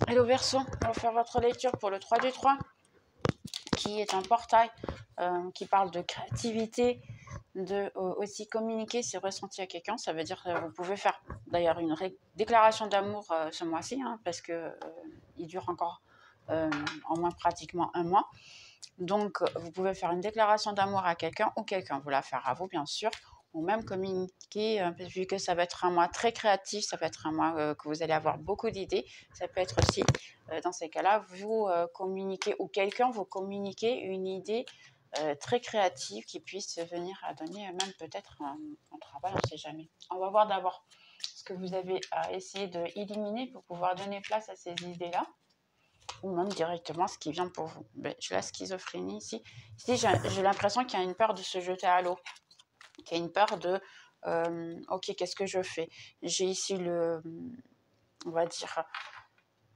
Hello Verseau, on va faire votre lecture pour le 3 du 3, qui est un portail qui parle de créativité, de aussi communiquer ses ressentis à quelqu'un. Ça veut dire que vous pouvez faire d'ailleurs une déclaration d'amour ce mois-ci, hein, parce que il dure encore en moins pratiquement un mois. Donc vous pouvez faire une déclaration d'amour à quelqu'un ou quelqu'un vous la faire à vous, bien sûr, ou même communiquer, vu que ça va être un mois très créatif, ça peut être un mois que vous allez avoir beaucoup d'idées. Ça peut être aussi, dans ces cas-là, vous communiquez ou quelqu'un vous communiquez une idée très créative qui puisse venir à donner même peut-être un travail, on ne sait jamais. On va voir d'abord ce que vous avez à essayer d'éliminer pour pouvoir donner place à ces idées-là, ou même directement ce qui vient pour vous. Ben, j'ai la schizophrénie ici. Ici, j'ai l'impression qu'il y a une peur de se jeter à l'eau, qu'il y a une peur de ok, qu'est-ce que je fais? J'ai ici on va dire,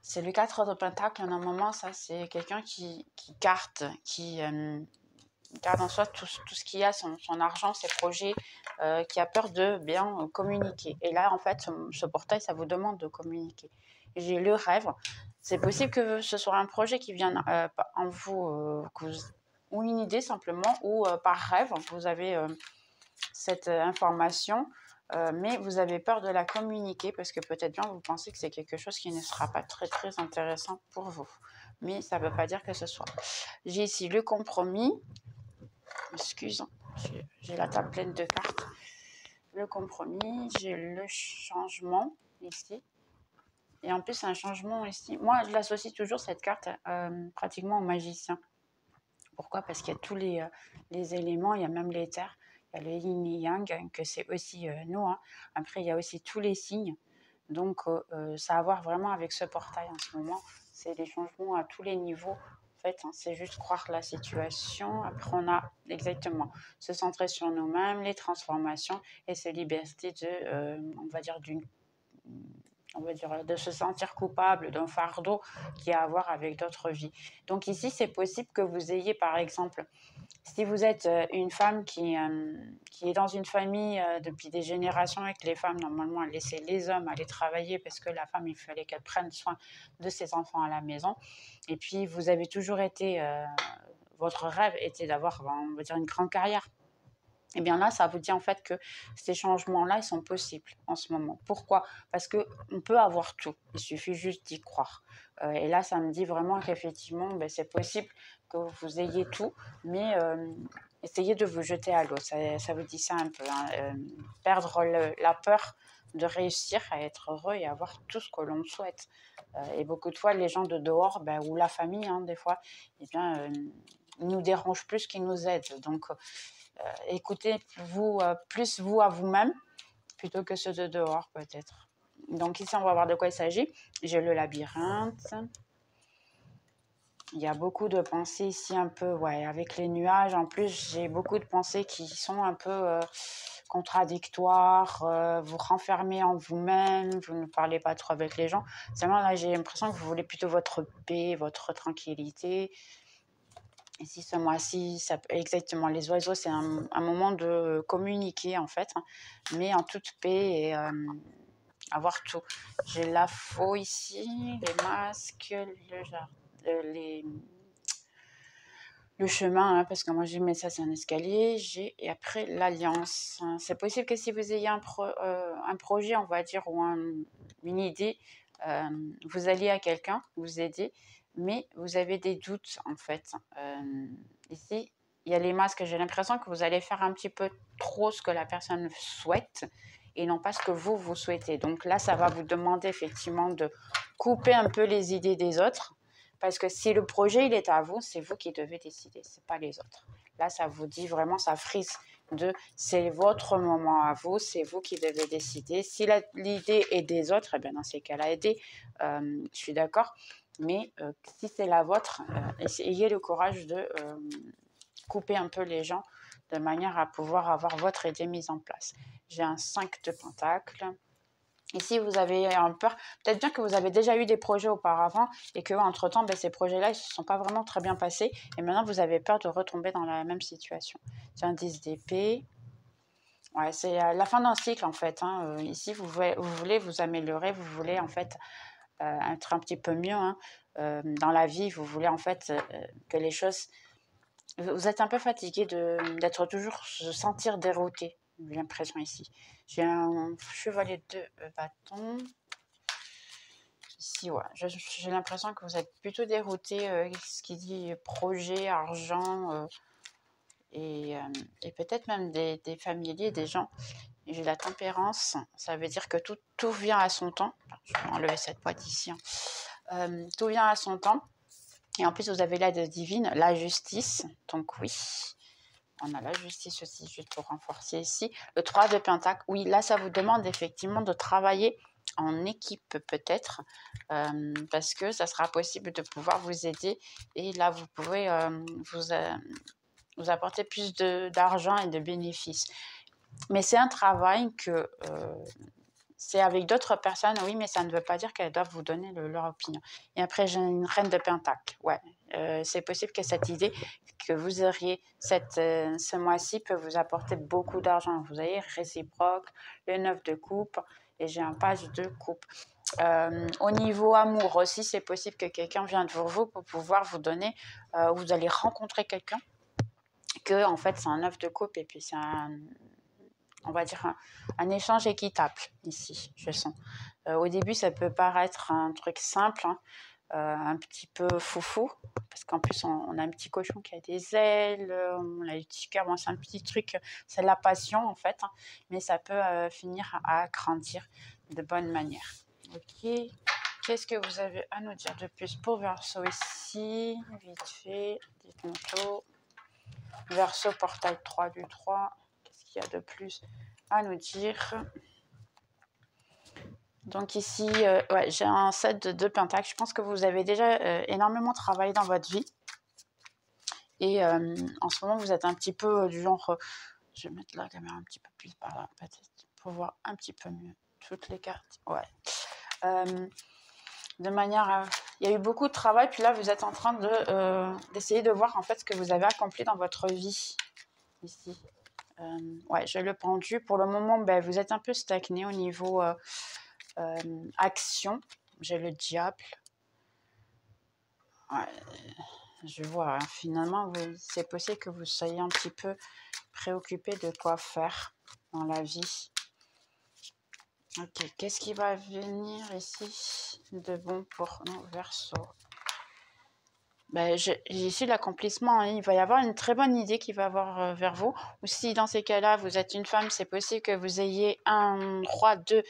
c'est le 4 de Pentacle. À un moment, ça, c'est quelqu'un qui garde en soi tout ce qu'il y a, son argent, ses projets, qui a peur de bien communiquer. Et là, en fait, ce portail, ça vous demande de communiquer. J'ai le rêve. C'est possible que ce soit un projet qui vienne en vous, ou une idée simplement, ou par rêve, vous avez cette information, mais vous avez peur de la communiquer parce que peut-être bien vous pensez que c'est quelque chose qui ne sera pas très très intéressant pour vous. Mais ça ne veut pas dire que ce soit. J'ai ici le compromis. Excuse, j'ai la table pleine de cartes. Le compromis, j'ai le changement ici. Et en plus, c'est un changement ici. Moi, je l'associe toujours cette carte pratiquement au magicien. Pourquoi? Parce qu'il y a tous les éléments, il y a même les terres, il y a le yin et yang, que c'est aussi nous. Hein. Après, il y a aussi tous les signes. Donc, ça a à voir vraiment avec ce portail en ce moment. C'est des changements à tous les niveaux. En fait, hein, c'est juste croire la situation. Après, on a exactement se centrer sur nous-mêmes, les transformations et se liberté on va dire, de se sentir coupable d'un fardeau qui a à voir avec d'autres vies. Donc ici, c'est possible que vous ayez, par exemple, si vous êtes une femme qui est dans une famille depuis des générations et que les femmes, normalement, elles laissaient les hommes aller travailler parce que la femme, il fallait qu'elle prenne soin de ses enfants à la maison. Et puis, vous avez toujours été, votre rêve était d'avoir, on va dire, une grande carrière. Et bien là, ça vous dit en fait que ces changements-là, ils sont possibles en ce moment. Pourquoi? Parce qu'on peut avoir tout. Il suffit juste d'y croire. Et là, ça me dit vraiment qu'effectivement, ben, c'est possible que vous ayez tout, mais essayez de vous jeter à l'eau. Ça vous dit ça un peu. Hein. Perdre la peur de réussir à être heureux et avoir tout ce que l'on souhaite. Et beaucoup de fois, les gens de dehors, ben, ou la famille, hein, des fois, eh bien, nous dérangent plus qu'ils nous aident. Donc, écoutez-vous plus vous à vous-même plutôt que ceux de dehors peut-être. Donc ici, on va voir de quoi il s'agit. J'ai le labyrinthe. Il y a beaucoup de pensées ici un peu, ouais, avec les nuages. En plus, j'ai beaucoup de pensées qui sont un peu contradictoires. Vous renfermez en vous-même, vous ne parlez pas trop avec les gens. Seulement là, j'ai l'impression que vous voulez plutôt votre paix, votre tranquillité. Ici, ce mois-ci, exactement, les oiseaux, c'est un moment de communiquer, en fait, hein, mais en toute paix et avoir tout. J'ai la faux ici, les masques, le chemin, hein, parce que moi, j'ai mis ça, c'est un escalier. Et après, l'alliance. C'est possible que si vous ayez un projet, on va dire, ou une idée, vous alliez à quelqu'un, vous aider, mais vous avez des doutes en fait. Ici, il y a les masques, j'ai l'impression que vous allez faire un petit peu trop ce que la personne souhaite et non pas ce que vous souhaitez. Donc là, ça va vous demander effectivement de couper un peu les idées des autres, parce que si le projet il est à vous, c'est vous qui devez décider, c'est pas les autres. Là, ça vous dit vraiment, ça frise c'est votre moment à vous, c'est vous qui devez décider. Si l'idée est des autres, eh bien dans ces cas-là, aidez. Je suis d'accord. Mais si c'est la vôtre, ayez le courage de couper un peu les gens de manière à pouvoir avoir votre idée mise en place. J'ai un 5 de pentacle. Ici, vous avez un peur, peut-être bien que vous avez déjà eu des projets auparavant et qu'entre-temps, ben, ces projets-là, ils ne se sont pas vraiment très bien passés et maintenant, vous avez peur de retomber dans la même situation. J'ai un 10 d'épée. Ouais, c'est la fin d'un cycle en fait. Hein. Ici, vous voulez vous améliorer, vous voulez en fait être un petit peu mieux, hein. Dans la vie, vous voulez en fait que les choses... Vous êtes un peu fatigué d'être toujours, se sentir dérouté, j'ai l'impression ici. J'ai un chevalier de bâton. Ici, ouais, j'ai l'impression que vous êtes plutôt dérouté, ce qui dit projet, argent, et peut-être même des familiers, des gens. J'ai la tempérance, ça veut dire que tout vient à son temps. Je vais enlever cette boîte ici, hein. Tout vient à son temps. Et en plus, vous avez l'aide divine, la justice. Donc oui, on a la justice aussi, juste pour renforcer ici. Le 3 de Pentacle, oui, là, ça vous demande effectivement de travailler en équipe peut-être, parce que ça sera possible de pouvoir vous aider. Et là, vous pouvez vous apporter plus d'argent et de bénéfices. Mais c'est un travail que... c'est avec d'autres personnes, oui, mais ça ne veut pas dire qu'elles doivent vous donner leur opinion. Et après, j'ai une reine de Pentacle. Ouais, c'est possible que cette idée que vous auriez ce mois-ci peut vous apporter beaucoup d'argent. Vous avez réciproque, le 9 de coupe, et j'ai un page de coupe. Au niveau amour aussi, c'est possible que quelqu'un vienne pour vous pour pouvoir vous donner, vous allez rencontrer quelqu'un, que en fait c'est un 9 de coupe, et puis c'est on va dire un échange équitable ici, je sens. Au début, ça peut paraître un truc simple, hein, un petit peu foufou, parce qu'en plus, on a un petit cochon qui a des ailes, on a les petits cœurs, bon, c'est un petit truc, c'est de la passion en fait, hein, mais ça peut finir à grandir de bonne manière. Ok, qu'est-ce que vous avez à nous dire de plus pour Verseau ici? Vite fait, dites-nous tout. Verseau, portail 3 du 3. Qu'est-ce qu'il y a de plus à nous dire? Donc ici, ouais, j'ai un set de 2 pentacles. Je pense que vous avez déjà énormément travaillé dans votre vie. Et en ce moment, vous êtes un petit peu du genre... je vais mettre la caméra un petit peu plus par là, peut-être, pour voir un petit peu mieux toutes les cartes. Ouais. De manière... il y a eu beaucoup de travail, puis là, vous êtes en train d'essayer de voir en fait ce que vous avez accompli dans votre vie. Ici. Ouais, j'ai le pendu. Pour le moment, ben, vous êtes un peu stagné au niveau action. J'ai le diable. Ouais, je vois, hein, finalement, c'est possible que vous soyez un petit peu préoccupé de quoi faire dans la vie. Ok, qu'est-ce qui va venir ici de bon pour nous, Verseau? Ben, j'ai ici l'accomplissement, hein. Il va y avoir une très bonne idée qui va avoir vers vous. Ou si dans ces cas-là, vous êtes une femme, c'est possible que vous ayez un roi de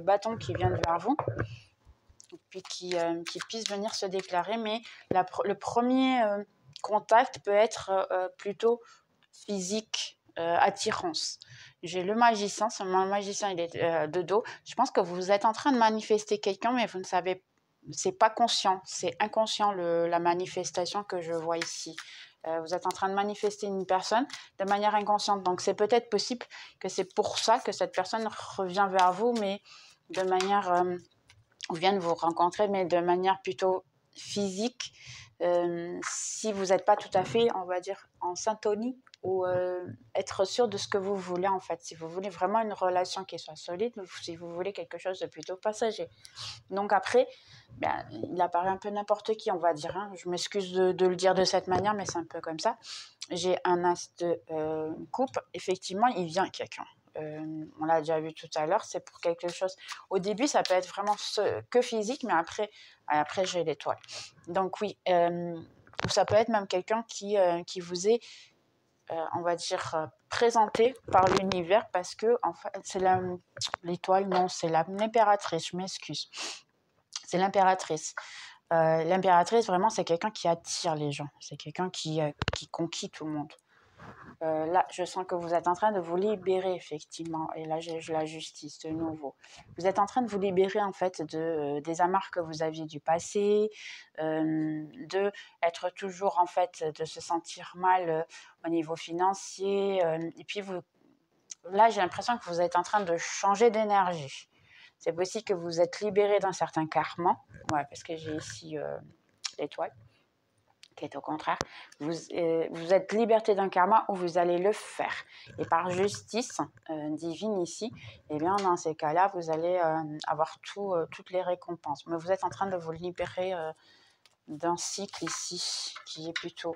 bâton qui vienne vers vous, puis qui puisse venir se déclarer. Mais le premier contact peut être plutôt physique, attirance. J'ai le magicien, le magicien il est de dos. Je pense que vous êtes en train de manifester quelqu'un, mais vous ne savez pas. C'est pas conscient, c'est inconscient la manifestation que je vois ici. Vous êtes en train de manifester une personne de manière inconsciente. Donc c'est peut-être possible que c'est pour ça que cette personne revient vers vous, mais de manière... ou vient de vous rencontrer, mais de manière plutôt physique. Si vous n'êtes pas tout à fait, on va dire, en syntonie, ou être sûr de ce que vous voulez en fait. Si vous voulez vraiment une relation qui soit solide, ou si vous voulez quelque chose de plutôt passager. Donc après, ben, il apparaît un peu n'importe qui, on va dire, hein. Je m'excuse de le dire de cette manière, mais c'est un peu comme ça. J'ai un as de coupe. Effectivement, il vient quelqu'un. On l'a déjà vu tout à l'heure, c'est pour quelque chose. Au début, ça peut être vraiment que physique, mais après j'ai l'étoile. Donc oui, ça peut être même quelqu'un qui vous est... on va dire, présenté par l'univers, parce que en fait, c'est l'étoile, non, c'est l'impératrice, je m'excuse. C'est l'impératrice. L'impératrice, vraiment, c'est quelqu'un qui attire les gens. C'est quelqu'un qui conquit tout le monde. Là, je sens que vous êtes en train de vous libérer, effectivement. Et là, j'ai la justice de nouveau. Vous êtes en train de vous libérer, en fait, des amarres que vous aviez du passé, de être toujours, en fait, de se sentir mal au niveau financier. Et puis, là, j'ai l'impression que vous êtes en train de changer d'énergie. C'est possible que vous êtes libéré d'un certain karma. Ouais, parce que j'ai ici l'étoile. qui est au contraire, vous êtes liberté d'un karma où vous allez le faire. Et par justice divine ici, eh bien, dans ces cas-là, vous allez avoir toutes les récompenses. Mais vous êtes en train de vous libérer d'un cycle ici, qui est plutôt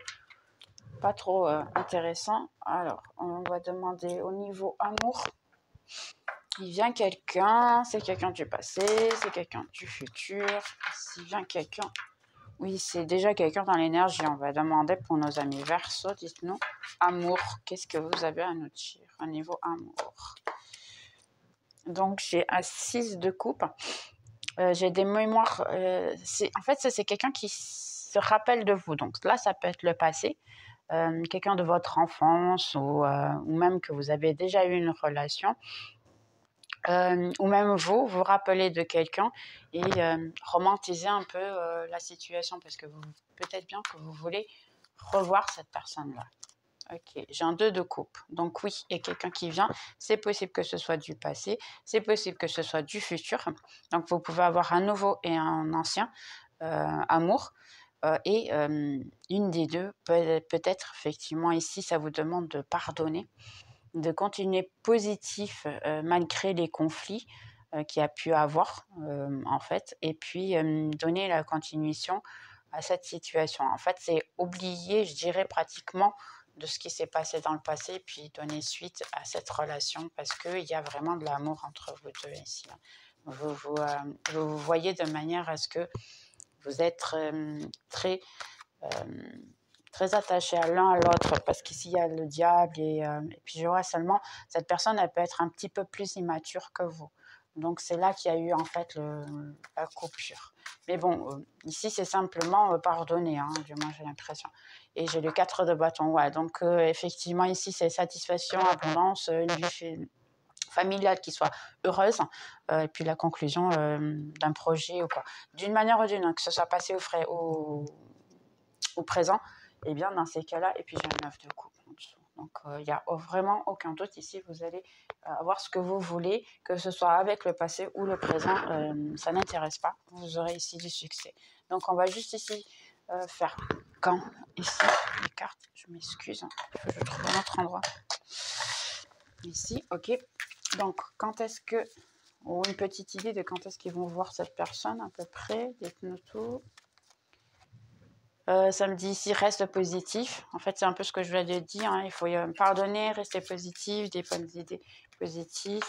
pas trop intéressant. Alors, on va demander au niveau amour. Il vient quelqu'un, c'est quelqu'un du passé, c'est quelqu'un du futur. S'il vient quelqu'un... Oui, c'est déjà quelqu'un dans l'énergie. On va demander pour nos amis Verseau, dites-nous, amour, qu'est-ce que vous avez à nous dire au niveau amour? Donc, j'ai un 6 de coupe. J'ai des mémoires. En fait, c'est quelqu'un qui se rappelle de vous. Donc là, ça peut être le passé. Quelqu'un de votre enfance ou même que vous avez déjà eu une relation. Ou même vous rappelez de quelqu'un et romantiser un peu la situation parce que peut-être bien que vous voulez revoir cette personne-là. Ok, j'ai un 2 de coupe. Donc oui, il y a quelqu'un qui vient. C'est possible que ce soit du passé, c'est possible que ce soit du futur. Donc vous pouvez avoir un nouveau et un ancien amour. Et une des deux, peut-être effectivement ici, ça vous demande de pardonner, de continuer positif malgré les conflits qu'il y a pu avoir en fait, et puis donner la continuation à cette situation. En fait, c'est oublier, je dirais pratiquement, de ce qui s'est passé dans le passé, puis donner suite à cette relation parce qu'il y a vraiment de l'amour entre vous deux ici. Vous voyez de manière à ce que vous êtes très attachés à l'un à l'autre parce qu'ici il y a le diable et puis je vois seulement cette personne elle peut être un petit peu plus immature que vous, donc c'est là qu'il y a eu en fait la coupure, mais bon ici c'est simplement pardonner hein, du moins j'ai l'impression. Et j'ai le 4 de bâton, ouais, donc effectivement ici c'est satisfaction, abondance, une vie familiale qui soit heureuse, et puis la conclusion d'un projet ou quoi, d'une manière ou d'une autre, que ce soit passé au présent, et bien dans ces cas-là, et puis j'ai un 9 de coupe en dessous. Donc il n'y a vraiment aucun doute ici, vous allez avoir ce que vous voulez, que ce soit avec le passé ou le présent, ça n'intéresse pas, vous aurez ici du succès. Donc on va juste ici faire quand, ici, les cartes, je m'excuse, je trouve un autre endroit. Ici, ok. Donc quand est-ce que, ou une petite idée de quand est-ce qu'ils vont voir cette personne à peu près, dites-nous tout. Ça me dit ici, reste positif. En fait, c'est un peu ce que je viens de dire. Hein. Il faut pardonner, rester positif, des bonnes idées positives.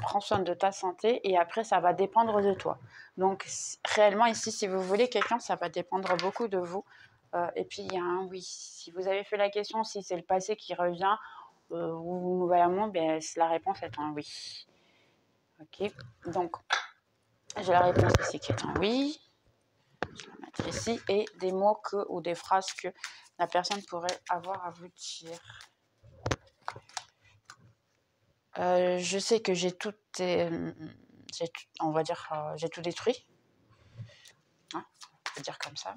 Prends soin de ta santé et après, ça va dépendre de toi. Donc, réellement, ici, si vous voulez quelqu'un, ça va dépendre beaucoup de vous. Et puis, il y a un oui. Si vous avez fait la question, si c'est le passé qui revient ou nouvel amour, ben, la réponse est un oui. Ok. Donc, j'ai la réponse ici qui est un oui. Je vais la mettre ici, et des mots ou des phrases que la personne pourrait avoir à vous dire. Je sais que j'ai tout, on va dire, j'ai tout détruit. Hein, on peut dire comme ça.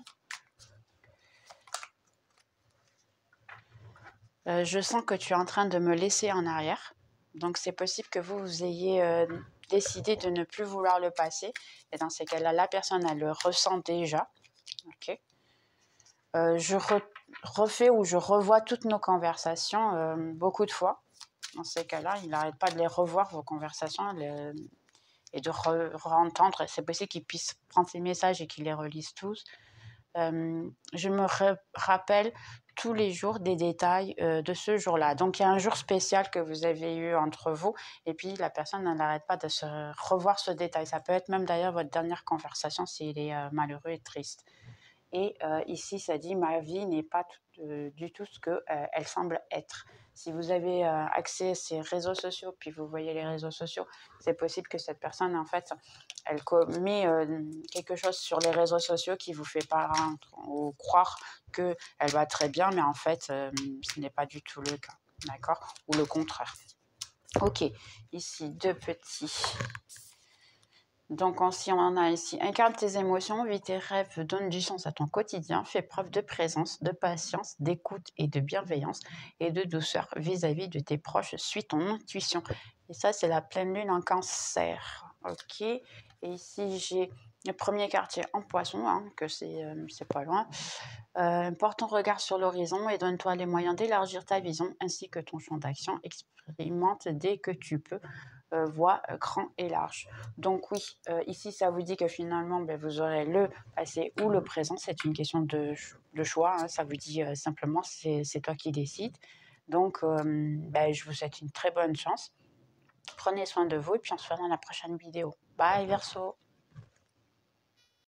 Je sens que tu es en train de me laisser en arrière. Donc c'est possible que vous ayez décidé de ne plus vouloir le passé. Et dans ces cas-là, la personne, elle le ressent déjà. Ok. Je refais ou je revois toutes nos conversations beaucoup de fois. Dans ces cas-là, il n'arrête pas de les revoir, vos conversations, et de re-entendre. C'est possible qu'il puisse prendre ces messages et qu'il les relise tous. Je me rappelle tous les jours des détails de ce jour-là. Donc, il y a un jour spécial que vous avez eu entre vous, et puis la personne n'arrête pas de se revoir ce détail. Ça peut être même d'ailleurs votre dernière conversation s'il est malheureux et triste. Et ici, ça dit « ma vie n'est pas du tout ce qu'elle semble être ». Si vous avez accès à ces réseaux sociaux, puis vous voyez les réseaux sociaux, c'est possible que cette personne, en fait, elle commet quelque chose sur les réseaux sociaux qui vous fait pas ou croire qu'elle va très bien, mais en fait, ce n'est pas du tout le cas, d'accord? Ou le contraire. Ok, ici, deux petits... Donc, on en a ici. Incarne tes émotions, vis tes rêves, donne du sens à ton quotidien, fais preuve de présence, de patience, d'écoute et de bienveillance et de douceur vis-à-vis de tes proches. Suis ton intuition. Et ça, c'est la pleine lune en Cancer. Ok. Et ici, j'ai Le premier quartier en poisson, hein, que c'est pas loin. Porte ton regard sur l'horizon et donne-toi les moyens d'élargir ta vision ainsi que ton champ d'action. Expérimente dès que tu peux. Vois grand et large. Donc oui, ici, ça vous dit que finalement, ben, vous aurez le passé ou le présent. C'est une question de choix. Hein. Ça vous dit simplement, c'est toi qui décides. Donc, ben, je vous souhaite une très bonne chance. Prenez soin de vous et puis on se voit dans la prochaine vidéo. Bye Verseau.